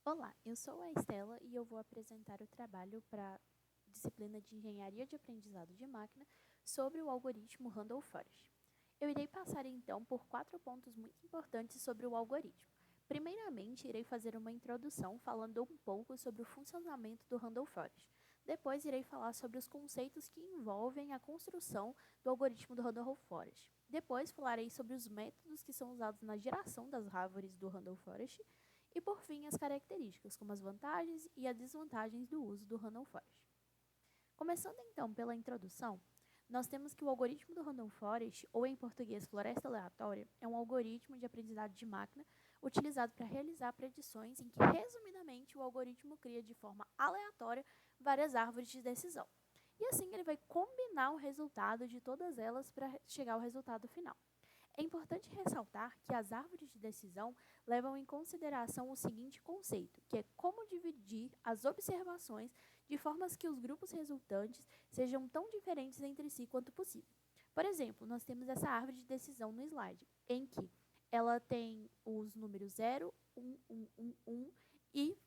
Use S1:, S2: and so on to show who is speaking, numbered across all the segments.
S1: Olá, eu sou a Estela e eu vou apresentar o trabalho para a disciplina de Engenharia de Aprendizado de Máquina sobre o algoritmo Randall Forest. Eu irei passar então por 4 pontos muito importantes sobre o algoritmo. Primeiramente, irei fazer uma introdução falando um pouco sobre o funcionamento do Randall Forest. Depois, irei falar sobre os conceitos que envolvem a construção do algoritmo do Randall Forest. Depois, falarei sobre os métodos que são usados na geração das árvores do Randall Forest. E, por fim, as características, como as vantagens e as desvantagens do uso do Random Forest. Começando então pela introdução, nós temos que o algoritmo do Random Forest, ou em português floresta aleatória, é um algoritmo de aprendizado de máquina utilizado para realizar predições em que, resumidamente, o algoritmo cria de forma aleatória várias árvores de decisão. E assim ele vai combinar o resultado de todas elas para chegar ao resultado final. É importante ressaltar que as árvores de decisão levam em consideração o seguinte conceito, que é como dividir as observações de formas que os grupos resultantes sejam tão diferentes entre si quanto possível. Por exemplo, nós temos essa árvore de decisão no slide, em que ela tem os números 0, 1, 1, 1, 1 e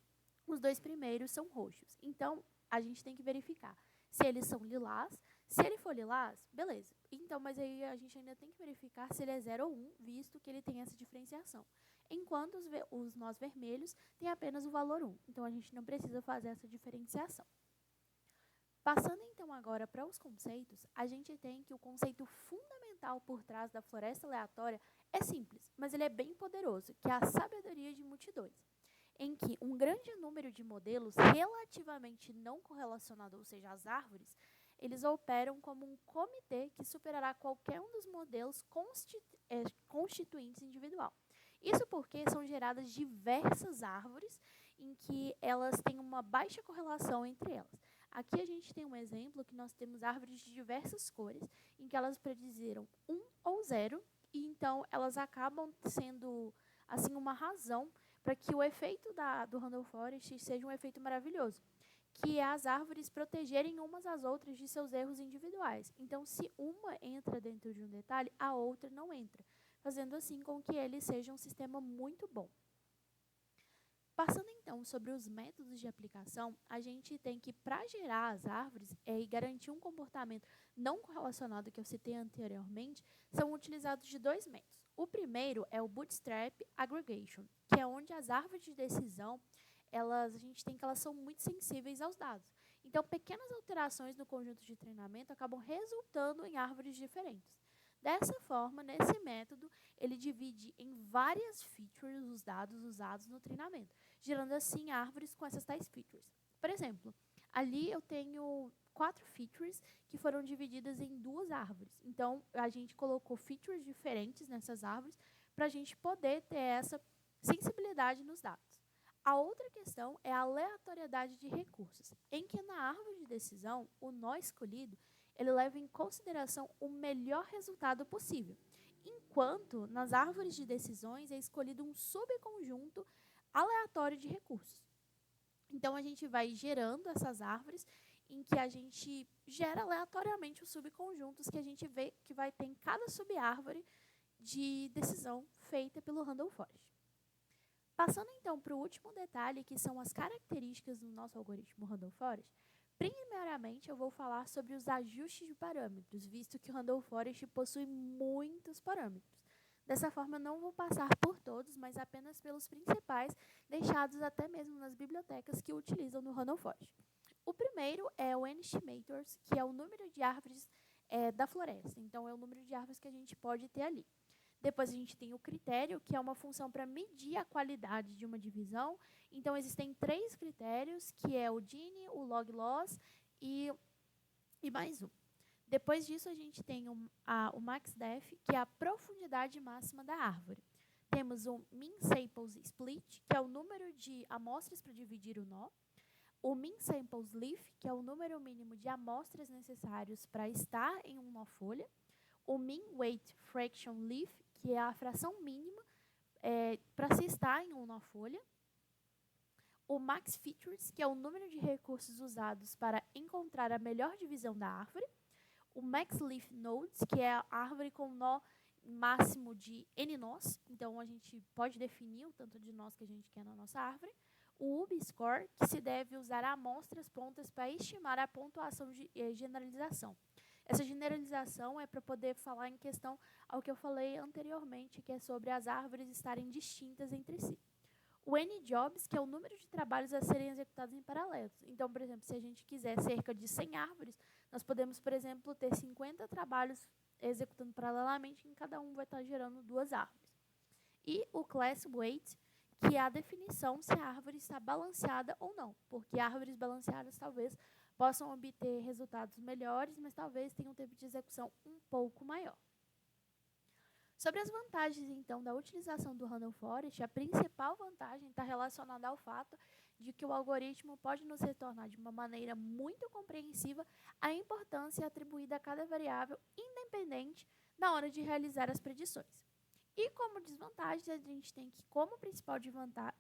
S1: os dois primeiros são roxos. Então, a gente tem que verificar se eles são lilás. Se ele for lilás, beleza. Então, mas aí a gente ainda tem que verificar se ele é 0 ou 1, visto que ele tem essa diferenciação. Enquanto os nós vermelhos têm apenas o valor 1. Então, a gente não precisa fazer essa diferenciação. Passando então agora para os conceitos, a gente tem que o conceito fundamental por trás da floresta aleatória é simples, mas ele é bem poderoso, que é a sabedoria de multidões, em que um grande número de modelos relativamente não correlacionados, ou seja, as árvores, eles operam como um comitê que superará qualquer um dos modelos constituintes individual. Isso porque são geradas diversas árvores em que elas têm uma baixa correlação entre elas. Aqui a gente tem um exemplo que nós temos árvores de diversas cores, em que elas predizeram 1 ou 0, e então elas acabam sendo assim uma razão para que o efeito do Randall Forest seja um efeito maravilhoso, que é as árvores protegerem umas às outras de seus erros individuais. Então, se uma entra dentro de um detalhe, a outra não entra, fazendo assim com que ele seja um sistema muito bom. Passando então sobre os métodos de aplicação, a gente tem que, para gerar as árvores e garantir um comportamento não correlacionado que eu citei anteriormente, são utilizados de 2 métodos. O primeiro é o Bootstrap Aggregation, que é onde as árvores de decisão, a gente tem que elas são muito sensíveis aos dados. Então, pequenas alterações no conjunto de treinamento acabam resultando em árvores diferentes. Dessa forma, nesse método, ele divide em várias features os dados usados no treinamento, gerando assim árvores com essas tais features. Por exemplo, ali eu tenho 4 features que foram divididas em 2 árvores. Então, a gente colocou features diferentes nessas árvores para a gente poder ter essa sensibilidade nos dados. A outra questão é a aleatoriedade de recursos, em que na árvore de decisão, o nó escolhido ele leva em consideração o melhor resultado possível, enquanto nas árvores de decisões é escolhido um subconjunto aleatório de recursos. Então, a gente vai gerando essas árvores em que a gente gera aleatoriamente os subconjuntos que a gente vê que vai ter em cada subárvore de decisão feita pelo Randall Forest. Passando então para o último detalhe, que são as características do nosso algoritmo Randall Forest, primeiramente eu vou falar sobre os ajustes de parâmetros, visto que o Randall Forest possui muitos parâmetros. Dessa forma, eu não vou passar por todos, mas apenas pelos principais, deixados até mesmo nas bibliotecas que utilizam no Randall Forest. O primeiro é o N-Estimators, que é o número de árvores da floresta. Então, é o número de árvores que a gente pode ter ali. Depois a gente tem o critério, que é uma função para medir a qualidade de uma divisão. Então, existem 3 critérios, que é o Gini, o log-loss e mais um. Depois disso, a gente tem o max-def, que é a profundidade máxima da árvore. Temos o min-samples split, que é o número de amostras para dividir o nó. O min-samples leaf, que é o número mínimo de amostras necessários para estar em uma folha. O min-weight fraction leaf, que é a fração mínima para se estar em uma folha. O max features, que é o número de recursos usados para encontrar a melhor divisão da árvore. O max leaf nodes, que é a árvore com nó máximo de n nós. Então, a gente pode definir o tanto de nós que a gente quer na nossa árvore. o UB-score, que se deve usar amostras prontas para estimar a pontuação de generalização. Essa generalização é para poder falar em questão ao que eu falei anteriormente, que é sobre as árvores estarem distintas entre si. O N-jobs, que é o número de trabalhos a serem executados em paralelo. Então, por exemplo, se a gente quiser cerca de 100 árvores, nós podemos, por exemplo, ter 50 trabalhos executando paralelamente, em cada um vai estar gerando 2 árvores. E o class weight, que é a definição se a árvore está balanceada ou não, porque árvores balanceadas talvez possam obter resultados melhores, mas talvez tenham um tempo de execução um pouco maior. Sobre as vantagens, então, da utilização do Random Forest, a principal vantagem está relacionada ao fato de que o algoritmo pode nos retornar de uma maneira muito compreensiva a importância atribuída a cada variável, independente na hora de realizar as predições. E como desvantagem, a gente tem que, como principal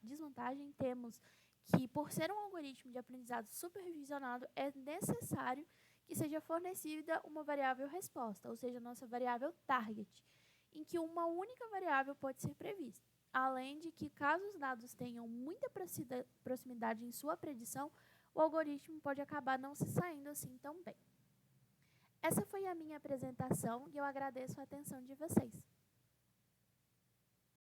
S1: desvantagem, temos que, por ser um algoritmo de aprendizado supervisionado, é necessário que seja fornecida uma variável resposta, ou seja, nossa variável target, em que uma única variável pode ser prevista. Além de que, caso os dados tenham muita proximidade em sua predição, o algoritmo pode acabar não se saindo assim tão bem. Essa foi a minha apresentação e eu agradeço a atenção de vocês.